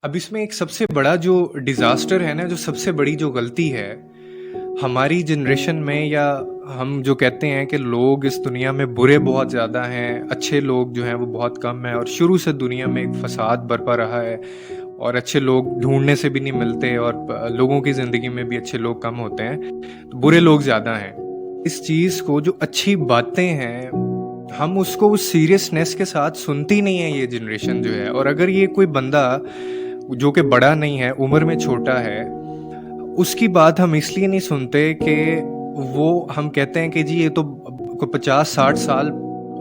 अब इसमें एक सबसे बड़ा जो डिज़ास्टर है ना, जो सबसे बड़ी जो गलती है, हमारी जनरेशन में या हम जो कहते हैं कि लोग इस दुनिया में बुरे बहुत ज़्यादा हैं, अच्छे लोग जो हैं वो बहुत कम हैं और शुरू से दुनिया में एक फ़साद बरपा रहा है और अच्छे लोग ढूँढने से भी नहीं मिलते और लोगों की ज़िंदगी में भी अच्छे लोग कम होते हैं, तो बुरे लोग ज़्यादा हैं। इस चीज़ को जो अच्छी बातें हैं, हम उसको उस सीरियसनेस के साथ सुनती नहीं है ये जनरेशन जो है। और अगर ये कोई बंदा जो कि बड़ा नहीं है, उम्र में छोटा है, उसकी बात हम इसलिए नहीं सुनते कि वो हम कहते हैं कि जी ये तो 50-60 साल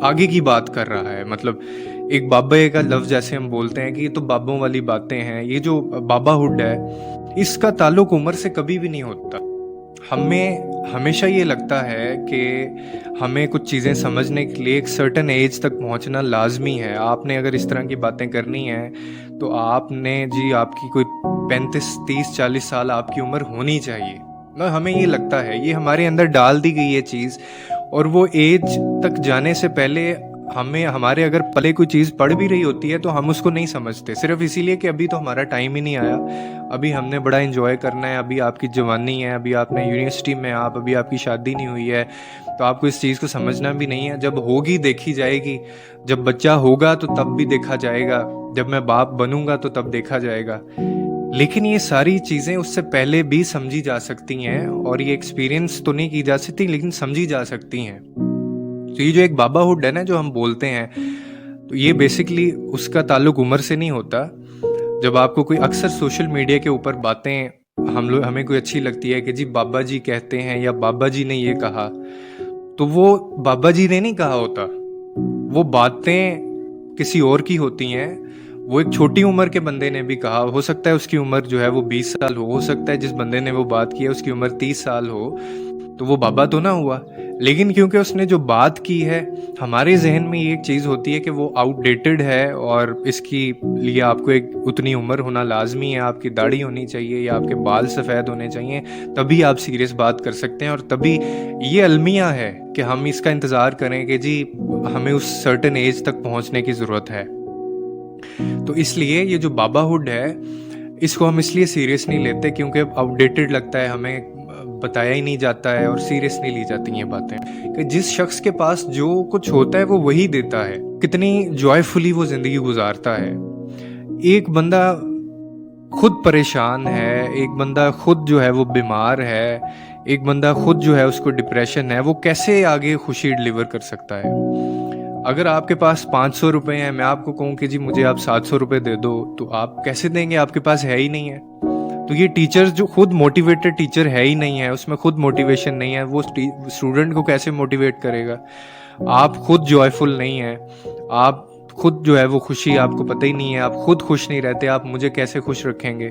आगे की बात कर रहा है। मतलब एक बाबे का लफ्ज़ जैसे हम बोलते हैं कि ये तो बाबों वाली बातें हैं, ये जो बाबाहुड है, इसका ताल्लुक उम्र से कभी भी नहीं होता। हमें हमेशा ये लगता है कि हमें कुछ चीज़ें समझने के लिए एक सर्टेन एज तक पहुंचना लाजमी है। आपने अगर इस तरह की बातें करनी हैं तो आपने जी आपकी कोई 35, 30, 40 साल आपकी उम्र होनी चाहिए ना। हमें ये लगता है, ये हमारे अंदर डाल दी गई ये चीज़। और वो एज तक जाने से पहले हमें हमारे अगर पले कोई चीज़ पड़ भी रही होती है तो हम उसको नहीं समझते, सिर्फ इसीलिए कि अभी तो हमारा टाइम ही नहीं आया, अभी हमने बड़ा एंजॉय करना है, अभी आपकी जवानी है, अभी आपने यूनिवर्सिटी में आप अभी आपकी शादी नहीं हुई है, तो आपको इस चीज़ को समझना भी नहीं है। जब होगी देखी जाएगी, जब बच्चा होगा तो तब भी देखा जाएगा, जब मैं बाप बनूंगा तो तब देखा जाएगा। लेकिन ये सारी चीज़ें उससे पहले भी समझी जा सकती हैं और ये एक्सपीरियंस तो नहीं की जा सकती लेकिन समझी जा सकती हैं। तो ये जो एक बाबाहुड है ना जो हम बोलते हैं, तो ये बेसिकली उसका ताल्लुक उम्र से नहीं होता। जब आपको कोई अक्सर सोशल मीडिया के ऊपर बातें हमें कोई अच्छी लगती है कि जी बाबा जी कहते हैं या बाबा जी ने ये कहा, तो वो बाबा जी ने नहीं कहा होता, वो बातें किसी और की होती हैं। वो एक छोटी उम्र के बंदे ने भी कहा, हो सकता है उसकी उम्र जो है वो 20 साल हो सकता है जिस बंदे ने वो बात की है उसकी उम्र 30 साल हो, तो वो बाबा तो ना हुआ। लेकिन क्योंकि उसने जो बात की है, हमारे जहन में ये एक चीज़ होती है कि वो आउटडेटेड है और इसकी लिए आपको एक उतनी उम्र होना लाजमी है, आपकी दाढ़ी होनी चाहिए या आपके बाल सफ़ेद होने चाहिए, तभी आप सीरियस बात कर सकते हैं। और तभी ये अलमिया है कि हम इसका इंतज़ार करें कि जी हमें उस सर्टेन एज तक पहुंचने की ज़रूरत है। तो इसलिए ये जो बाबाहुड है, इसको हम इसलिए सीरियस नहीं लेते क्योंकि आउटडेटेड लगता है, हमें बताया ही नहीं जाता है और सीरियस नहीं ली जाती ये बातें कि जिस शख्स के पास जो कुछ होता है वो वही देता है, कितनी जॉयफुली वो ज़िंदगी गुजारता है। एक बंदा खुद परेशान है, एक बंदा खुद जो है वो बीमार है, एक बंदा खुद जो है उसको डिप्रेशन है, वो कैसे आगे खुशी डिलीवर कर सकता है? अगर आपके पास 500 रुपये हैं, मैं आपको कहूँ कि जी मुझे आप 700 रुपये दे दो, तो आप कैसे देंगे? आपके पास है ही नहीं है। तो ये टीचर जो खुद मोटिवेटेड टीचर है ही नहीं है, उसमें खुद मोटिवेशन नहीं है, वो स्टूडेंट को कैसे मोटिवेट करेगा? आप खुद जॉयफुल नहीं है, आप खुद जो है वो खुशी आपको पता ही नहीं है, आप खुद खुश नहीं रहते, आप मुझे कैसे खुश रखेंगे?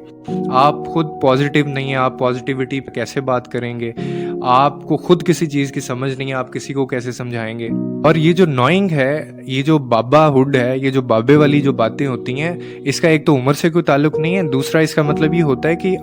आप खुद पॉजिटिव नहीं है, आप पॉजिटिविटी पे कैसे बात करेंगे? आपको खुद किसी चीज़ की समझ नहीं है, आप किसी को कैसे समझाएंगे? और ये जो नॉइंग है, ये जो बाबाहुड है, ये जो बाबे वाली जो बातें होती हैं, इसका एक तो उम्र से कोई ताल्लुक नहीं है, दूसरा इसका मतलब ये होता है कि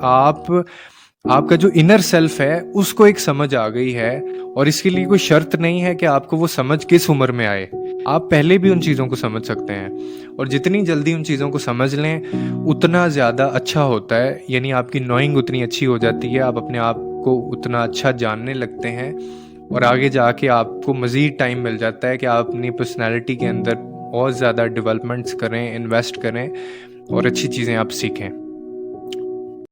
आपका जो इनर सेल्फ है उसको एक समझ आ गई है और इसके लिए कोई शर्त नहीं है कि आपको वो समझ किस उम्र में आए। आप पहले भी उन चीज़ों को समझ सकते हैं और जितनी जल्दी उन चीज़ों को समझ लें उतना ज़्यादा अच्छा होता है। यानी आपकी नॉइंग उतनी अच्छी हो जाती है, आप अपने आप को उतना अच्छा जानने लगते हैं और आगे जाके आपको मज़ीद टाइम मिल जाता है कि आप अपनी पर्सनैलिटी के अंदर और ज़्यादा डेवलपमेंट्स करें, इन्वेस्ट करें और अच्छी चीज़ें आप सीखें।